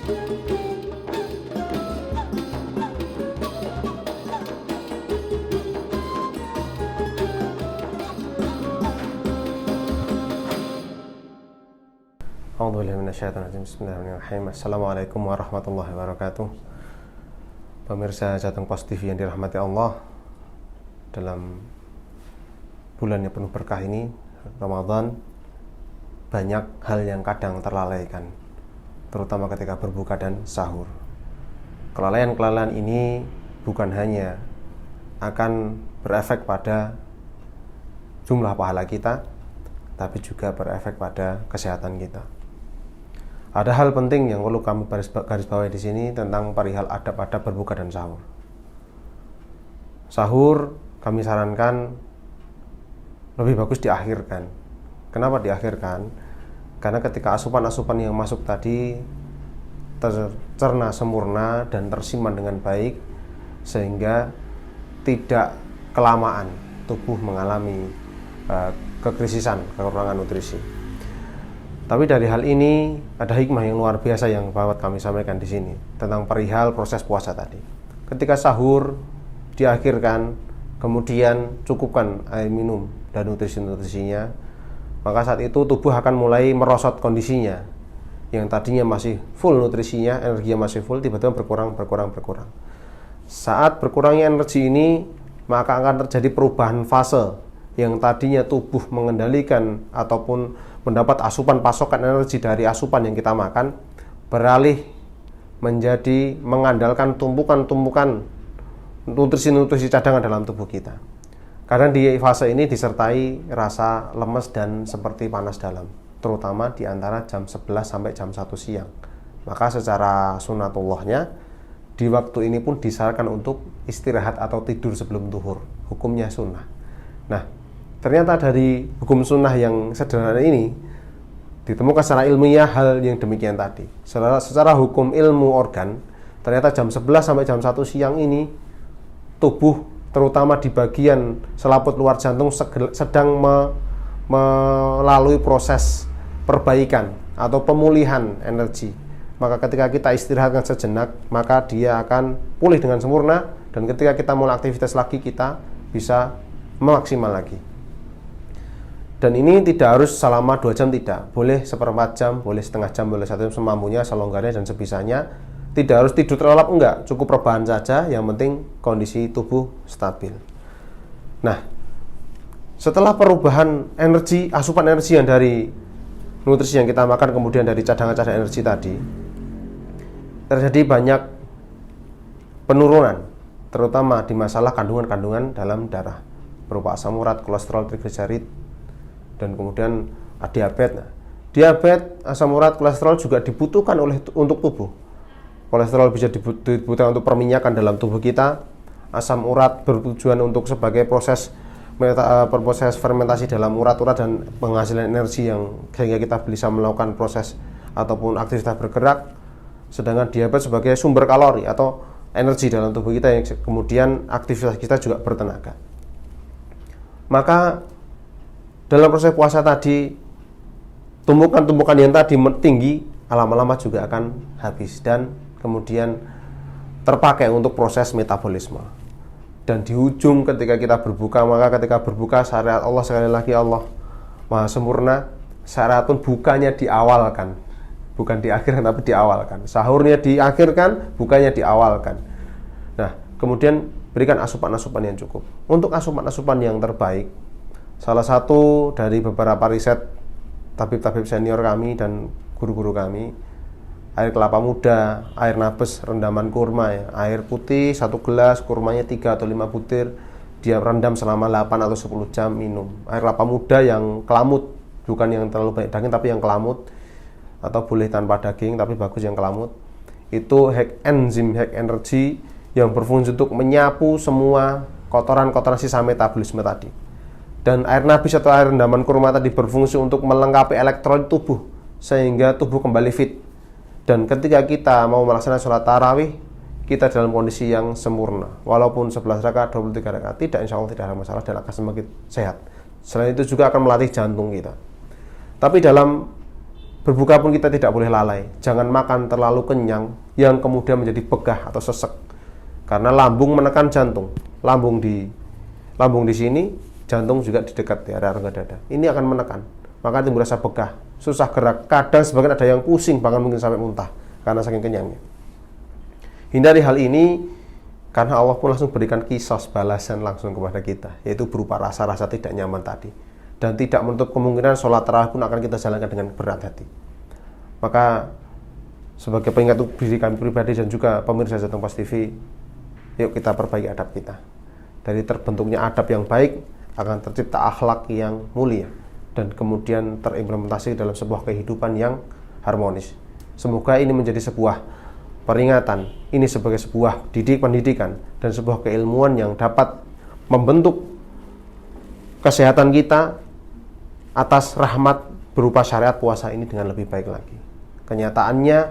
Bismillahirrahmanirrahim. Assalamualaikum warahmatullahi wabarakatuh. Pemirsa Jateng Pos TV yang dirahmati Allah, dalam bulan yang penuh berkah ini, Ramadan, banyak hal yang kadang terlalaikan, terutama ketika berbuka dan sahur. Kelalaian-kelalaian ini bukan hanya akan berefek pada jumlah pahala kita, tapi juga berefek pada kesehatan kita. Ada hal penting yang perlu kami garis bawahi di sini tentang perihal adab-adab berbuka dan sahur. Sahur kami sarankan lebih bagus diakhirkan. Kenapa diakhirkan? Karena ketika asupan-asupan yang masuk tadi tercerna sempurna dan tersimpan dengan baik, sehingga tidak kelamaan tubuh mengalami kekrisisan, kekurangan nutrisi. Tapi dari hal ini ada hikmah yang luar biasa yang dapat kami sampaikan di sini tentang perihal proses puasa tadi. Ketika sahur diakhirkan, kemudian cukupkan air minum dan nutrisi-nutrisinya, maka saat itu tubuh akan mulai merosot kondisinya. Yang tadinya masih full nutrisinya, energinya masih full, tiba-tiba berkurang. Saat berkurangnya energi ini, maka akan terjadi perubahan fase. Yang tadinya tubuh mengendalikan ataupun mendapat asupan pasokan energi dari asupan yang kita makan, beralih menjadi mengandalkan tumpukan-tumpukan nutrisi-nutrisi cadangan dalam tubuh kita. Karena di fase ini disertai rasa lemes dan seperti panas dalam, terutama di antara jam 11 sampai jam 1 siang. Maka secara sunatullahnya, di waktu ini pun disarankan untuk istirahat atau tidur sebelum zuhur. Hukumnya sunnah. Nah, ternyata dari hukum sunnah yang sederhana ini ditemukan secara ilmiah hal yang demikian tadi. Secara hukum ilmu organ, ternyata jam 11 sampai jam 1 siang ini tubuh, terutama di bagian selaput luar jantung, sedang melalui proses perbaikan atau pemulihan energi. Maka ketika kita istirahatkan sejenak, maka dia akan pulih dengan sempurna, dan ketika kita mulai aktivitas lagi, kita bisa maksimal lagi. Dan ini tidak harus selama 2 jam, tidak. Boleh seperempat jam, boleh setengah jam, boleh 1 jam, semampunya, selonggarnya dan sebisanya. Tidak harus tidur terlelap, enggak. Cukup rebahan saja, yang penting kondisi tubuh stabil. Nah, setelah perubahan energi, asupan energi yang dari nutrisi yang kita makan, kemudian dari cadangan-cadangan energi tadi, terjadi banyak penurunan, terutama di masalah kandungan-kandungan dalam darah, berupa asam urat, kolesterol, trigliserid, dan kemudian diabetes. Nah, diabetes, asam urat, kolesterol juga dibutuhkan untuk tubuh. Kolesterol bisa dibutuhkan untuk perminyakan dalam tubuh kita. Asam urat bertujuan untuk sebagai proses fermentasi dalam urat-urat dan penghasilan energi yang sehingga kita bisa melakukan proses ataupun aktivitas bergerak. Sedangkan diabetes sebagai sumber kalori atau energi dalam tubuh kita yang kemudian aktivitas kita juga bertenaga. Maka dalam proses puasa tadi, tumpukan-tumpukan yang tadi tinggi lama-lama juga akan habis dan kemudian terpakai untuk proses metabolisme. Dan di ujung ketika kita berbuka, maka ketika berbuka syariat Allah, sekali lagi Allah Maha Sempurna, syariat pun bukanya diawalkan, bukan diakhirkan tapi diawalkan. Sahurnya diakhirkan, bukanya diawalkan. Nah, kemudian berikan asupan-asupan yang cukup. Untuk asupan-asupan yang terbaik, salah satu dari beberapa riset tabib-tabib senior kami dan guru-guru kami, air kelapa muda, air nabes, rendaman kurma, ya. Air putih 1 gelas, kurmanya 3 atau 5 butir, dia rendam selama 8 atau 10 jam, minum. Air kelapa muda yang kelamut, bukan yang terlalu banyak daging tapi yang kelamut, atau boleh tanpa daging tapi bagus yang kelamut. Itu enzim energi yang berfungsi untuk menyapu semua kotoran-kotoran sisa metabolisme tadi. Dan air nabis atau air rendaman kurma tadi berfungsi untuk melengkapi elektrolit tubuh sehingga tubuh kembali fit. Dan ketika kita mau melaksanakan sholat tarawih, kita dalam kondisi yang sempurna. Walaupun 11 rakaat, 23 rakaat, tidak, insya Allah tidak ada masalah dan akan semakin sehat. Selain itu juga akan melatih jantung kita. Tapi dalam Berbuka pun kita tidak boleh lalai. Jangan makan terlalu kenyang yang kemudian menjadi begah atau sesek. Karena lambung menekan jantung. Lambung di sini, jantung juga di dekat di area rongga dada. Ini akan menekan. Maka timbul rasa begah, susah gerak. Kadang sebagian ada yang pusing, bahkan mungkin sampai muntah karena saking kenyangnya. Hindari hal ini karena Allah pun langsung berikan kisos balasan langsung kepada kita, yaitu berupa rasa-rasa tidak nyaman tadi. Dan tidak menutup kemungkinan sholat tarawih pun akan kita jalankan dengan berat hati. Maka sebagai pengingat diri kami pribadi dan juga pemirsa Jateng Pos TV, yuk kita perbaiki adab kita. Dari terbentuknya adab yang baik akan tercipta akhlak yang mulia dan kemudian terimplementasi dalam sebuah kehidupan yang harmonis. Semoga ini menjadi sebuah peringatan, ini sebagai sebuah pendidikan dan sebuah keilmuan yang dapat membentuk kesehatan kita atas rahmat berupa syariat puasa ini dengan lebih baik lagi. Kenyataannya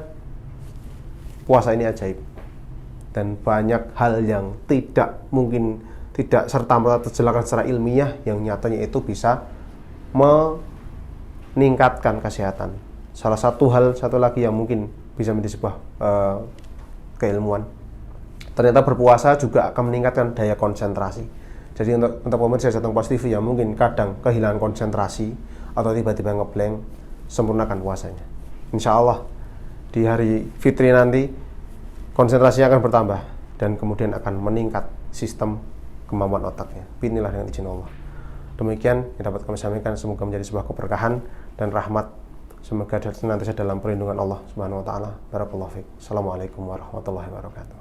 puasa ini ajaib dan banyak hal yang tidak serta-merta terjelaskan secara ilmiah yang nyatanya itu bisa meningkatkan kesehatan. Satu lagi yang mungkin bisa menjadi sebuah keilmuan. Ternyata berpuasa juga akan meningkatkan daya konsentrasi. Jadi untuk pemirsa Jateng Pos TV yang mungkin kadang kehilangan konsentrasi atau tiba-tiba ngeblank, sempurnakan puasanya. Insya Allah di hari fitri nanti konsentrasinya akan bertambah dan kemudian akan meningkat sistem kemampuan otaknya. Bismillah dengan izin Allah. Demikian yang dapat kami sampaikan, semoga menjadi sebuah keberkahan dan rahmat. Semoga senantiasa dalam perlindungan Allah Subhanahu wa taala. Barakallahu fiik. Assalamualaikum warahmatullahi wabarakatuh.